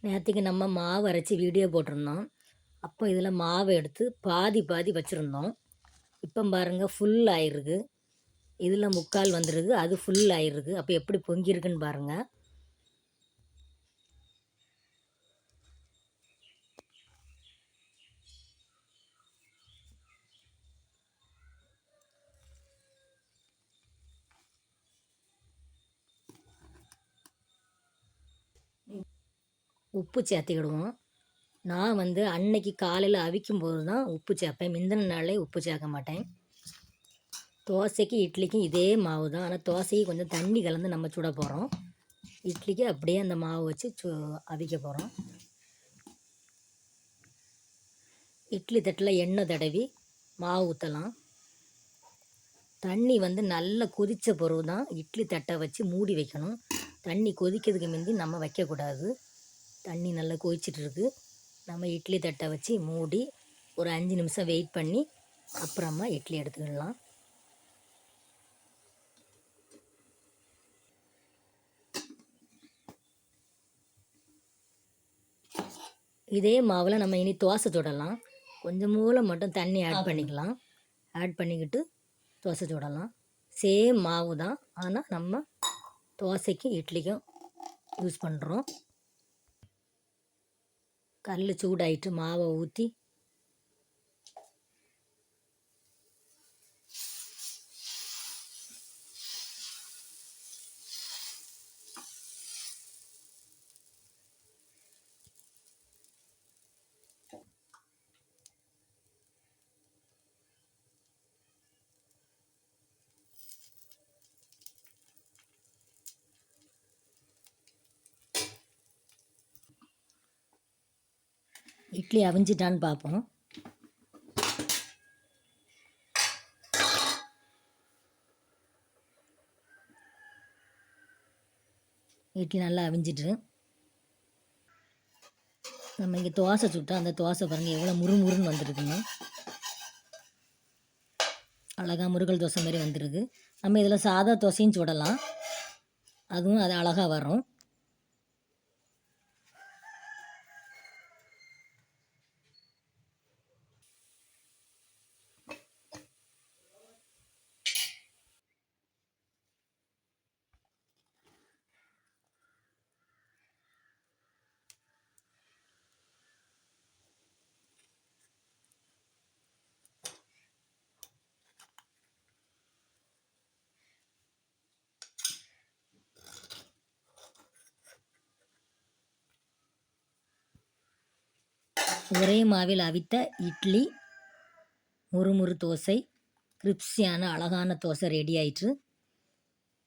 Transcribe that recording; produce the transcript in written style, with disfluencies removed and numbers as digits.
நேற்றுக்கு நம்ம மாவு அரைச்சி வீடியோ போட்டிருந்தோம். அப்போ இதில் மாவை எடுத்து பாதி பாதி வச்சுருந்தோம். இப்போ பாருங்கள் ஃபுல் ஆயிருக்கு. இதில் முக்கால் வந்துடுது, அது ஃபுல் ஆயிருக்கு. அப்போ எப்படி பொங்கியிருக்குன்னு பாருங்கள். உப்பு சேர்த்துக்கிடுவோம். நான் அன்னைக்கு காலையில் அவிக்கும் போது தான் உப்பு சேர்ப்பேன். முந்தின நாளே உப்பு சேர்க்க மாட்டேன். தோசைக்கு இட்லிக்கும் இதே மாவு தான். ஆனால் தோசைக்கு கொஞ்சம் தண்ணி கலந்து நம்ம சுட போகிறோம். இட்லிக்கு அப்படியே அந்த மாவு வச்சு அவிக்க போகிறோம். இட்லி தட்டில் எண்ணெய் தடவி மாவு ஊற்றலாம். தண்ணி நல்லா கொதித்த பிறகு தான் இட்லி தட்டை வச்சு மூடி வைக்கணும். தண்ணி கொதிக்கிறதுக்கு முந்தி நம்ம வைக்கக்கூடாது. தண்ணி நல்லா கொதிச்சிட்ருக்கு. நம்ம இட்லி தட்டை வச்சு மூடி ஒரு 5 நிமிஷம் வெயிட் பண்ணி அப்புறமா இட்லி எடுத்துக்கிடலாம். இதே மாவில் நம்ம இனி தோசை சுடலாம். கொஞ்சம் மூளை மட்டும் தண்ணி ஆட் பண்ணிக்கலாம். ஆட் பண்ணிக்கிட்டு தோசை சுடலாம். சேம் மாவு தான், ஆனால் நம்ம தோசைக்கும் இட்லிக்கும் யூஸ் பண்ணுறோம். கல் சூடாயிட்டு மாவை ஊற்றி இட்லி அவிஞ்சிட்டான்னு பார்ப்போம். இட்லி நல்லா அவிஞ்சிட்டு நம்ம இங்கே தோசை சுட்டால் அந்த தோசை பாருங்கள் எவ்வளோ முறுமுறுன்னு வந்துருக்குங்க. அழகாக முருகல் தோசை மாதிரி வந்துருக்கு. நம்ம இதில் சாதா தோசையும் சுடலாம், அதுவும் அது அழகாக வரும். ஒரே மாவில் அவித்த இட்லி, முறுமுறு தோசை, கிரிப்ஸியான அழகான தோசை ரெடி ஆயிற்று.